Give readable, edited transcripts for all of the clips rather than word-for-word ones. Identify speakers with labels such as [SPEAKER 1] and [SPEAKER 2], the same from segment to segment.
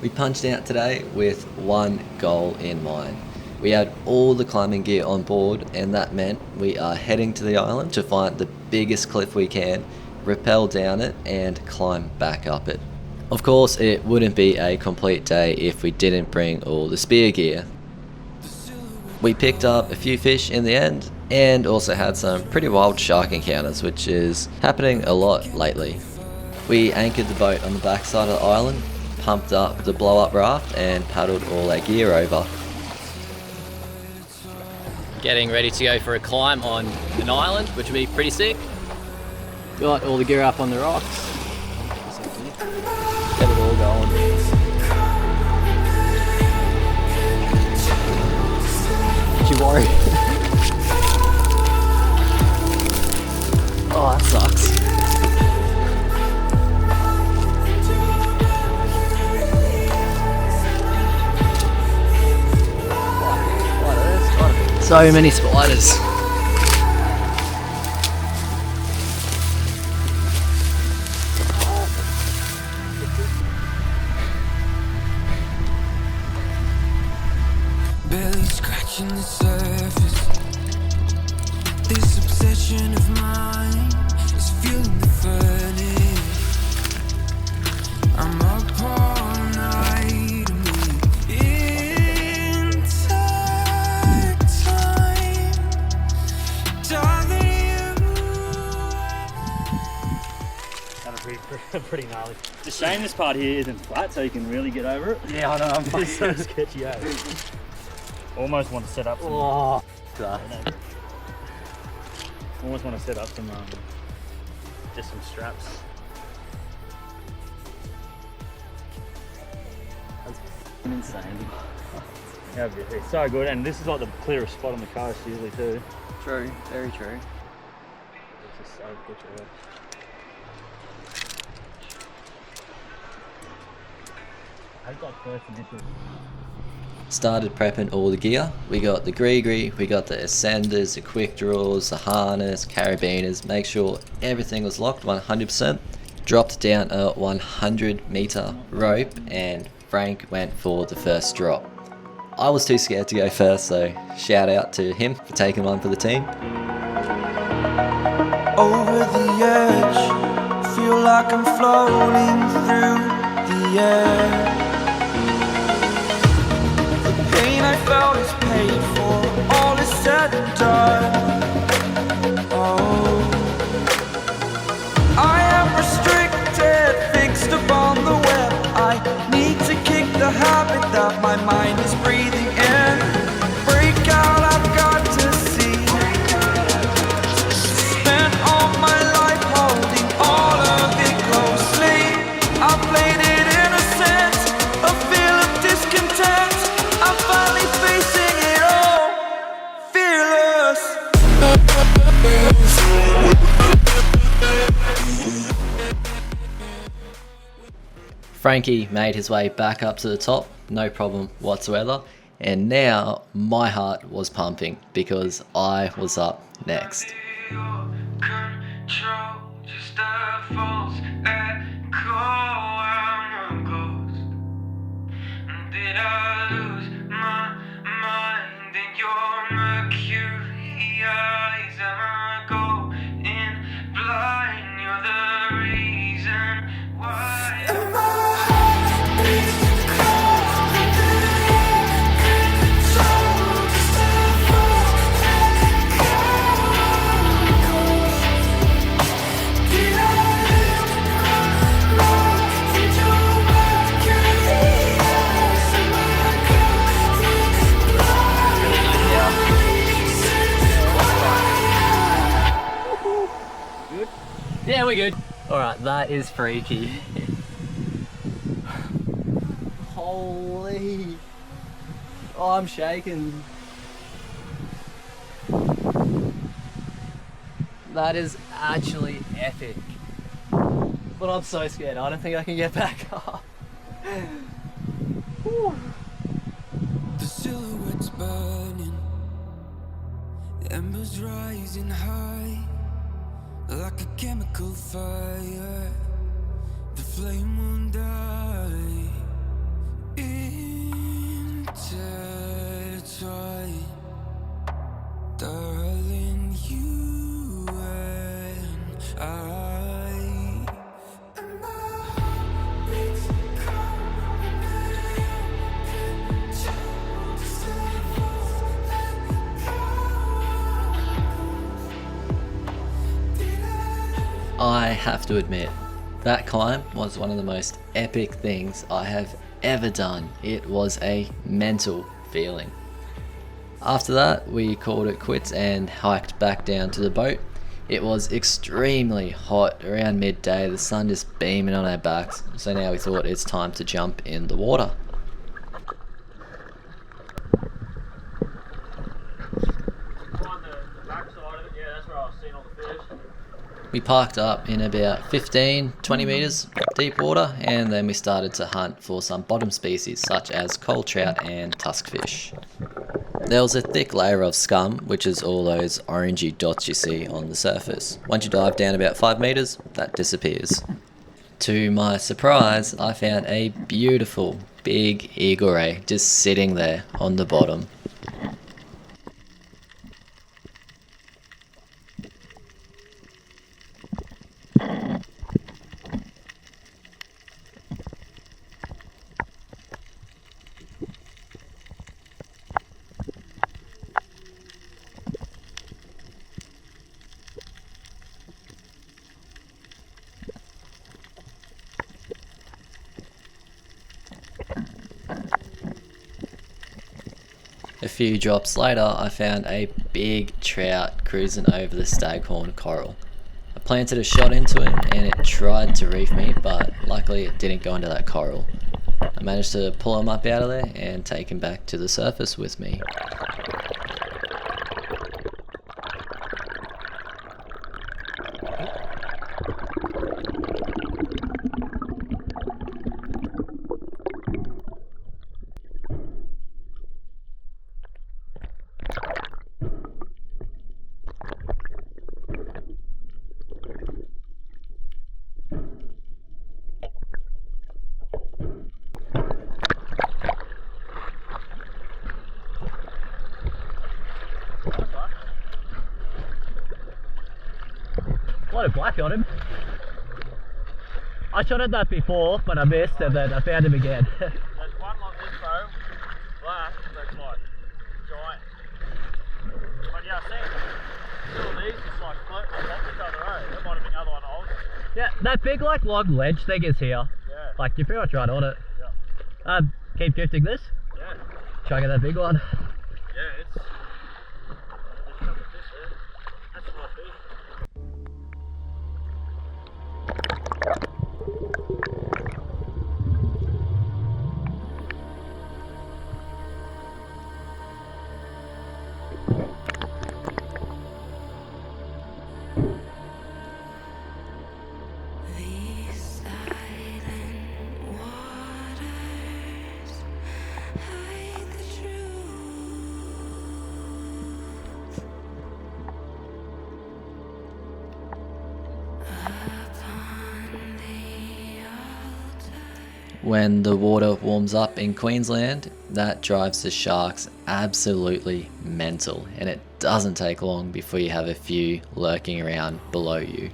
[SPEAKER 1] We punched out today with one goal in mind. We had all the climbing gear on board, and that meant we are heading to the island to find the biggest cliff we can, rappel down it and climb back up it. Of course, it wouldn't be a complete day if we didn't bring all the spear gear. We picked up a few fish in the end and also had some pretty wild shark encounters, which is happening a lot lately. We anchored the boat on the backside of the island, pumped up the blow up raft and paddled all our gear over.
[SPEAKER 2] Getting ready to go for a climb on an island, which will be pretty sick. Got all the gear up on the rocks. Get it all going. You worried? Oh, that sucks. So many spiders.
[SPEAKER 3] Barely scratching the surface. This obsession of mine is fueling the furnace. I'm up all night and in time, darling,
[SPEAKER 4] That'll pretty gnarly. It's a shame this part here isn't flat so you can really get over it.
[SPEAKER 2] Yeah, I know. I'm
[SPEAKER 4] It's so sketchy, eh? Almost want to set up some.
[SPEAKER 2] Oh,
[SPEAKER 4] Almost want to set up some, just some straps.
[SPEAKER 2] that's insane.
[SPEAKER 4] Yeah, it's so good, and this is like the clearest spot on the coast usually too.
[SPEAKER 2] True, very true.
[SPEAKER 4] It's just so picturesque. I've got first initial.
[SPEAKER 1] Started prepping all the gear. We got the gree, we got the ascenders, the quick draws, the harness, carabiners, make sure everything was locked 100%. Dropped down a 100-meter rope and Frank went for the first drop. I was too scared to go first, so shout out to him for taking one for the team.
[SPEAKER 3] over the edge. Feel like I'm floating through the air. The pain I felt is paid for, all is said and done. Oh, I am restricted, fixed upon the web. I need to kick the habit that my mind is breathing in. Break out, I've got to see. Spent all my life holding all of it closely. I played it innocent, a feel of discontent. I'm finally facing it all, fearless.
[SPEAKER 1] Frankie made his way back up to the top, no problem whatsoever, and now my heart was pumping because I was up next.
[SPEAKER 3] Control, just a false echo. I'm a ghost. Did I lose my mind in your mercury eyes? Am I going blind? You're the reason why. Am I
[SPEAKER 2] Yeah, we're good. Alright, that is freaky. Holy. Oh, I'm shaking. That is actually epic. But I'm so scared. I don't think I can get back up. Whew.
[SPEAKER 3] The silhouette's burning, embers rising high, like a chemical fire. The flame won't die.
[SPEAKER 1] have to admit, that climb was one of the most epic things I have ever done. It was a mental feeling. After that, we called it quits and hiked back down to the boat. It was extremely hot around midday, the sun just beaming on our backs, so now we thought it's time to jump in the water.
[SPEAKER 4] On the back side of it, yeah, that's where I was seeing all the fish.
[SPEAKER 1] We parked up in about 15-20 metres deep water, and then we started to hunt for some bottom species such as coal trout and tuskfish. There was a thick layer of scum, which is all those orangey dots you see on the surface. Once you dive down about 5 metres, that disappears. To my surprise, I found a beautiful big eagle ray just sitting there on the bottom. A few drops later, I found a big trout cruising over the staghorn coral. I planted a shot into him and it tried to reef me, but luckily it didn't go into that coral. I managed to pull him up out of there and take him back to the surface with me.
[SPEAKER 2] A lot of black on him. I shot at that before, but I missed, and then I found him again.
[SPEAKER 4] There's one like this though, black, that's like giant. But yeah, I seen two of these just like floating on top of each other, eh? That might have been the other one I was.
[SPEAKER 2] Yeah, that big like long ledge thing is here.
[SPEAKER 4] Yeah.
[SPEAKER 2] Like you're pretty much right on it.
[SPEAKER 4] Yeah.
[SPEAKER 2] Keep drifting this.
[SPEAKER 4] Yeah.
[SPEAKER 2] Try and get that big one.
[SPEAKER 4] Yeah, it's there's a couple of fish there. That's my fish.
[SPEAKER 1] When the water warms up in Queensland, that drives the sharks absolutely mental, and it doesn't take long before you have a few lurking around below you.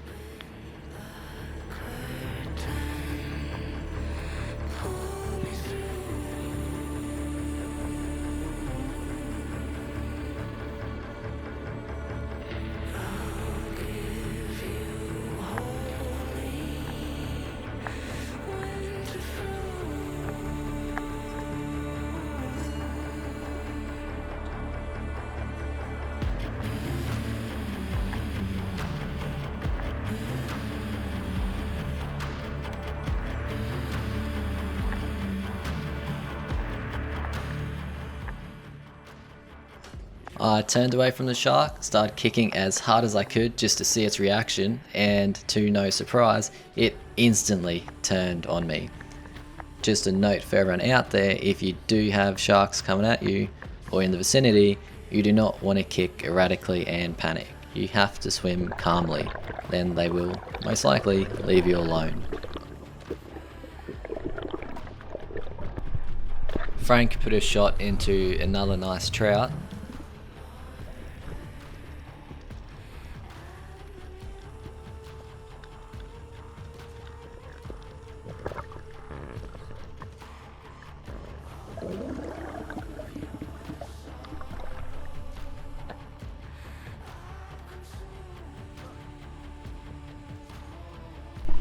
[SPEAKER 1] I turned away from the shark, started kicking as hard as I could just to see its reaction, and to no surprise, it instantly turned on me. Just a note for everyone out there, if you do have sharks coming at you or in the vicinity, you do not want to kick erratically and panic. You have to swim calmly, then they will most likely leave you alone. Frank put a shot into another nice trout.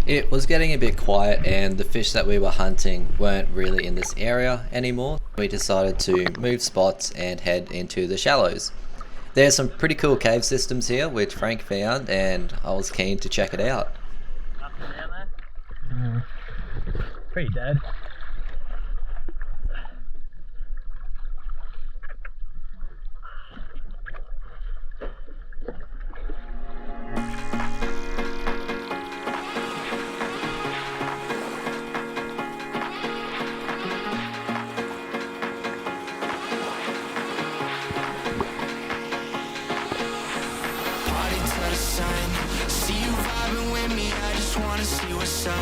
[SPEAKER 1] It was getting a bit quiet and the fish that we were hunting weren't really in this area anymore. We decided to move spots and head into the shallows. There's some pretty cool cave systems here which Frank found and I was keen to check it out.
[SPEAKER 4] Nothing down there?
[SPEAKER 2] Pretty dead.
[SPEAKER 3] Party to the sun. See you vibing with me, I just wanna see what's up.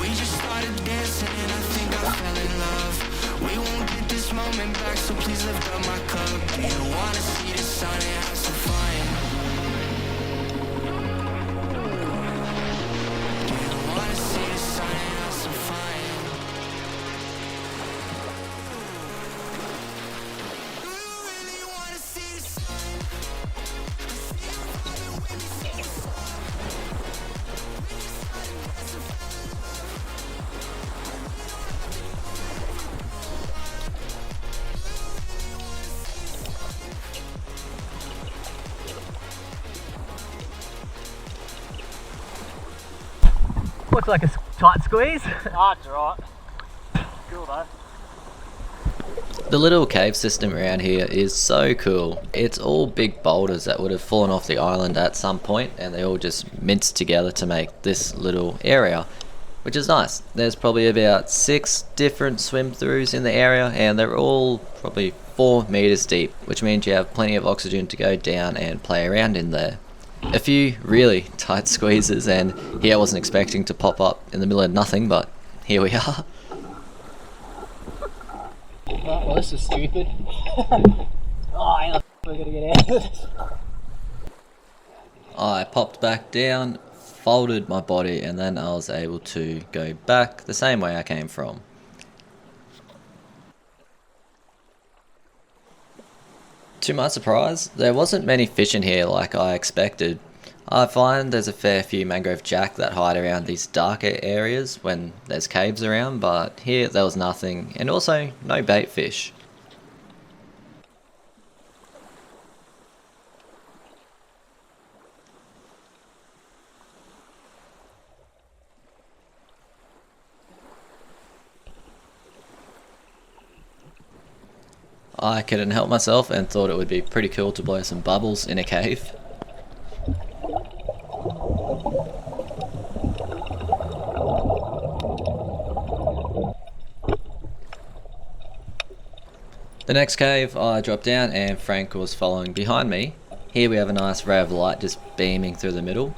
[SPEAKER 3] We just started dancing and I think I fell in love. We won't get this moment back, so please lift up my cup. Do you wanna see the sun and have some fun? Do you wanna see the sun and have some fun? Do you really wanna see the sun?
[SPEAKER 2] Looks like a tight squeeze.
[SPEAKER 4] Ah, it's alright. Cool though.
[SPEAKER 1] The little cave system around here is so cool. It's all big boulders that would have fallen off the island at some point and they all just minced together to make this little area, which is nice. There's probably about 6 different swim throughs in the area and they're all probably 4 meters deep, which means you have plenty of oxygen to go down and play around in there. A few really tight squeezes and here I wasn't expecting to pop up in the middle of nothing, but here we are.
[SPEAKER 2] Oh, well, this is stupid. Oh, how the f we're gonna get out of this?
[SPEAKER 1] I popped back down, folded my body, and then I was able to go back the same way I came from. To my surprise, there wasn't many fish in here like I expected. I find there's a fair few mangrove jack that hide around these darker areas when there's caves around, but here there was nothing, and also no bait fish. I couldn't help myself and thought it would be pretty cool to blow some bubbles in a cave. The next cave I dropped down and Frank was following behind me. Here we have a nice ray of light just beaming through the middle.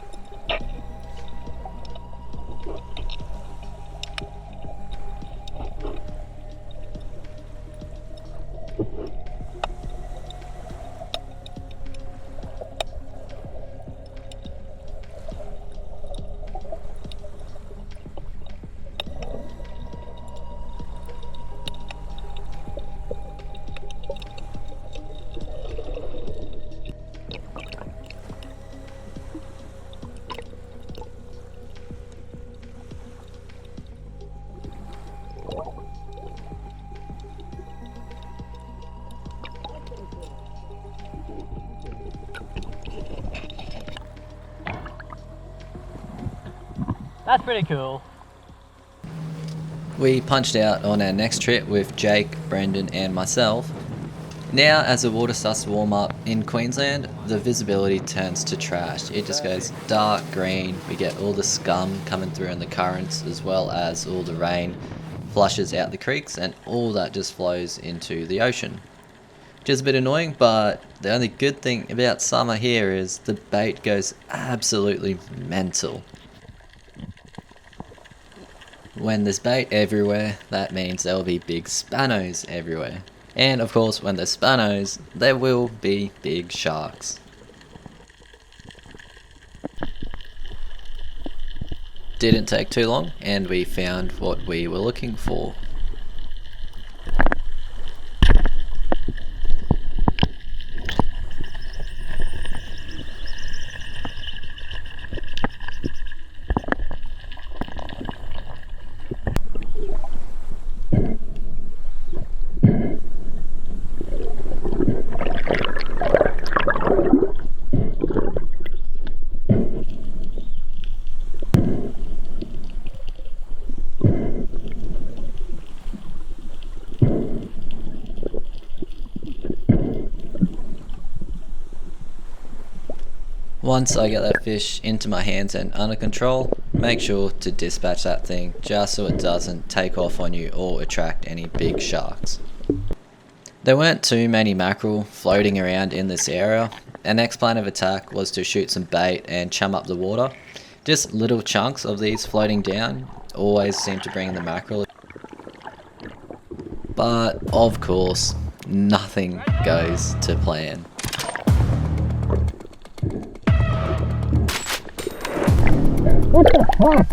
[SPEAKER 2] That's pretty cool.
[SPEAKER 1] We punched out on our next trip with Jake, Brendan and myself. Now as the water starts to warm up in Queensland, the visibility turns to trash. It just goes dark green, we get all the scum coming through in the currents as well as all the rain flushes out the creeks and all that just flows into the ocean. Which is a bit annoying, but the only good thing about summer here is the bait goes absolutely mental. When there's bait everywhere, that means there will be big spanos everywhere. And of course, when there's spanos, there will be big sharks. Didn't take too long, and we found what we were looking for. Once I get that fish into my hands and under control, make sure to dispatch that thing just so it doesn't take off on you or attract any big sharks. There weren't too many mackerel floating around in this area. Our next plan of attack was to shoot some bait and chum up the water. Just little chunks of these floating down always seem to bring the mackerel. But of course, nothing goes to plan.
[SPEAKER 4] What the fuck?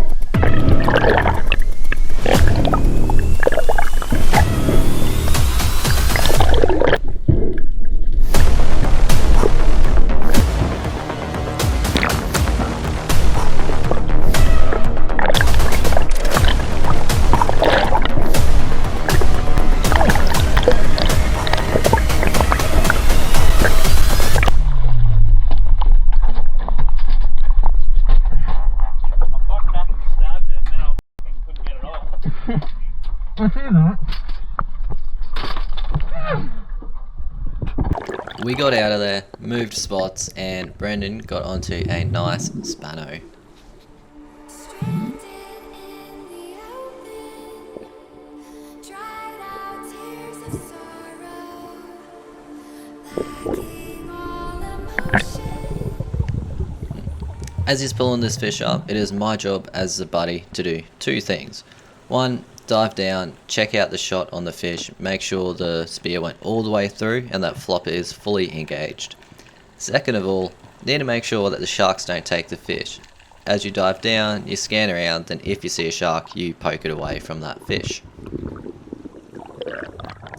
[SPEAKER 4] I see that.
[SPEAKER 1] We got out of there, moved spots, and Brendan got onto a nice spano.
[SPEAKER 5] Stranded in the open, dried out tears of sorrow, lacking all emotion.
[SPEAKER 1] As he's pulling this fish up, it is my job as the buddy to do two things. One, dive down, check out the shot on the fish, make sure the spear went all the way through and that flopper is fully engaged. Second of all, need to make sure that the sharks don't take the fish. As you dive down, you scan around, and if you see a shark, you poke it away from that fish.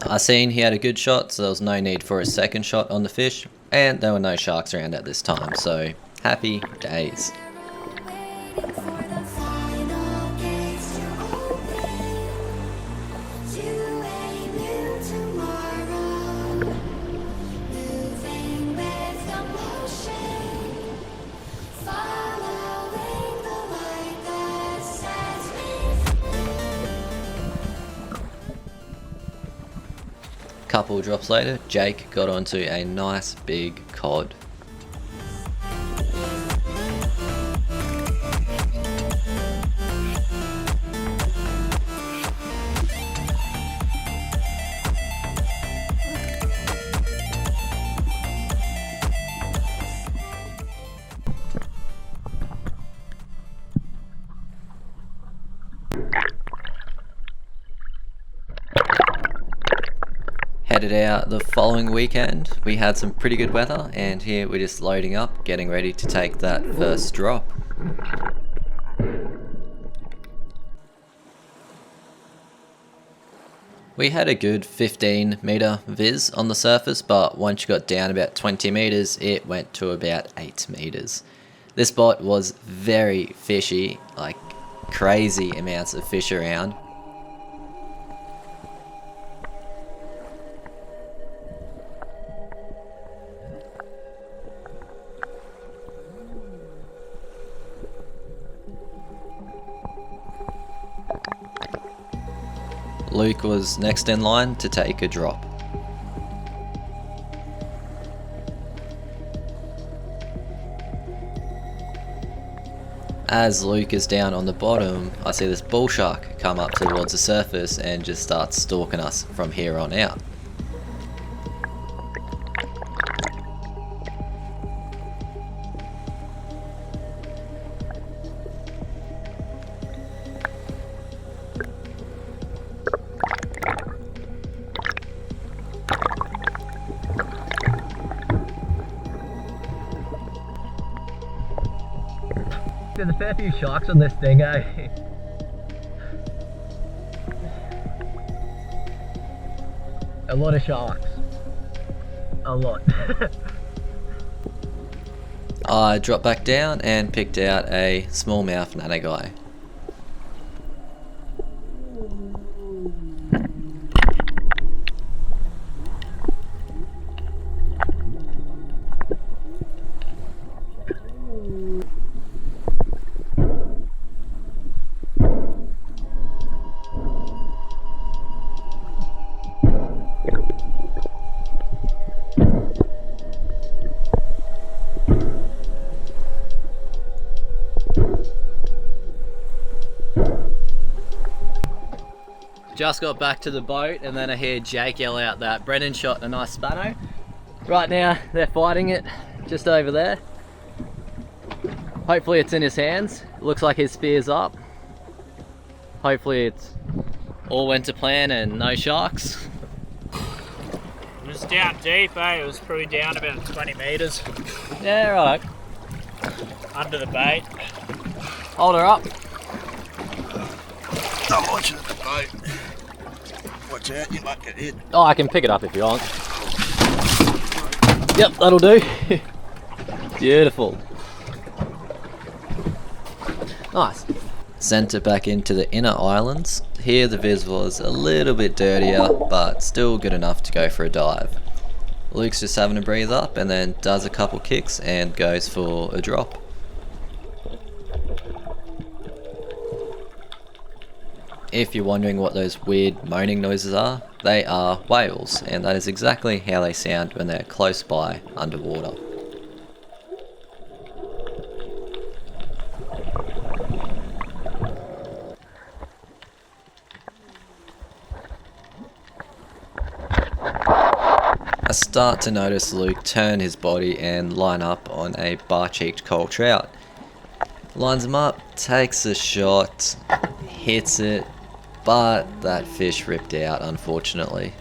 [SPEAKER 1] I seen he had a good shot, so there was no need for a second shot on the fish, and there were no sharks around at this time, so happy days.
[SPEAKER 5] Waiting for the final gates to open to a new tomorrow, moving with the motion, following the light that sets me free.
[SPEAKER 1] Couple drops later, Jake got onto a nice big cod. Headed out the following weekend. We had some pretty good weather, and here we're just loading up, getting ready to take that first drop. We had a good 15 meter viz on the surface, but once you got down about 20 meters, it went to about 8 meters. This spot was very fishy, like crazy amounts of fish around. Luke was next in line to take a drop. As Luke is down on the bottom, I see this bull shark come up towards the surface and just start stalking us from here on out.
[SPEAKER 2] There's a fair few sharks on this thing, eh? A lot of sharks. A lot.
[SPEAKER 1] I dropped back down and picked out a smallmouth nanagai.
[SPEAKER 2] Just got back to the boat and then I heard Jake yell out that Brennan shot a nice spano. Right now they're fighting it just over there. Hopefully it's in his hands. It looks like his spear's up. Hopefully it's all went to plan and no sharks.
[SPEAKER 4] It was down deep, eh? It was probably down about 20 metres
[SPEAKER 2] Yeah, right.
[SPEAKER 4] under the bait.
[SPEAKER 2] Hold her up.
[SPEAKER 6] I'm watching the boat. Watch out, you might get hit.
[SPEAKER 2] Oh, I can pick it up if you want. Yep, that'll do. Beautiful. Nice.
[SPEAKER 1] Sent it back into the inner islands. Here the vis was a little bit dirtier, but still good enough to go for a dive. Luke's just having a breathe up and then does a couple kicks and goes for a drop. If you're wondering what those weird moaning noises are, they are whales, and that is exactly how they sound when they're close by underwater. I start to notice Luke turn his body and line up on a bar-cheeked coral trout. Lines him up, takes a shot, hits it, but that fish ripped out, unfortunately.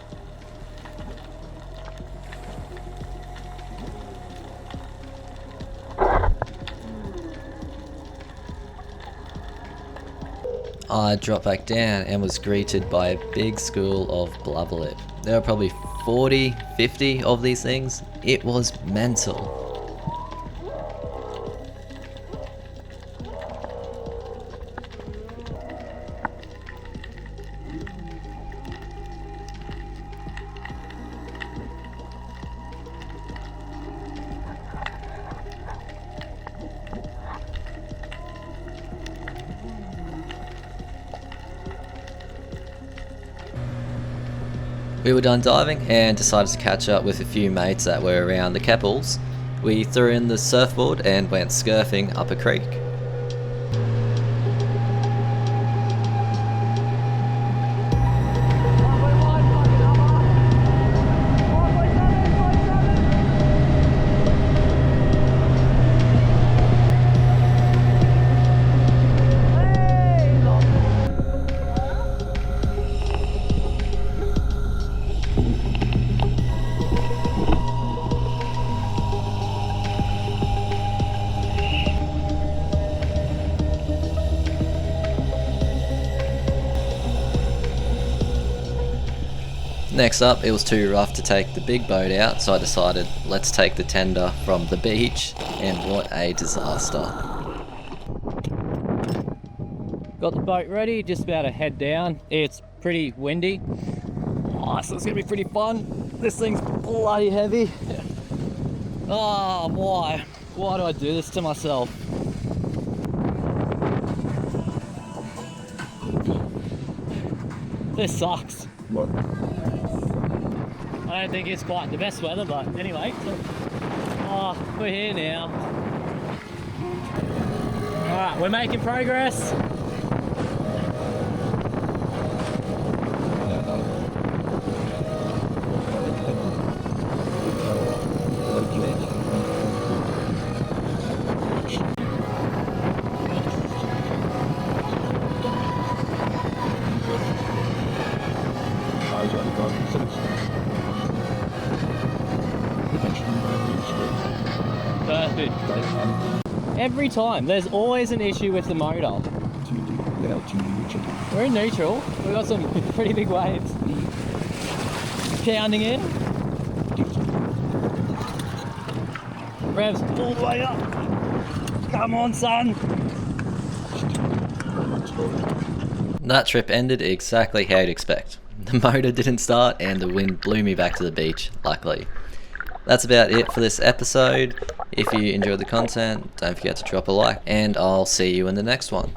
[SPEAKER 1] I dropped back down and was greeted by a big school of blubberlip. There were probably 40, 50 of these things. It was mental. We were done diving and decided to catch up with a few mates that were around the Keppels. We threw in the surfboard and went scurfing up a creek. Next up, it was too rough to take the big boat out, so I decided let's take the tender from the beach, and what a disaster.
[SPEAKER 2] Got the boat ready, just about to head down. It's pretty windy. Oh, so it's gonna be pretty fun. This thing's bloody heavy. Oh, why? Why do I do this to myself? This sucks.
[SPEAKER 6] What?
[SPEAKER 2] I don't think it's quite the best weather, but anyway. Oh, we're here now. Alright, we're making progress. Perfect. Every time, there's always an issue with the motor. We're in neutral. We've got some pretty big waves pounding in. Revs all the way up. Come on, son.
[SPEAKER 1] That trip ended exactly how you'd expect. The motor didn't start and the wind blew me back to the beach, luckily. That's about it for this episode. If you enjoyed the content, don't forget to drop a like, and I'll see you in the next one.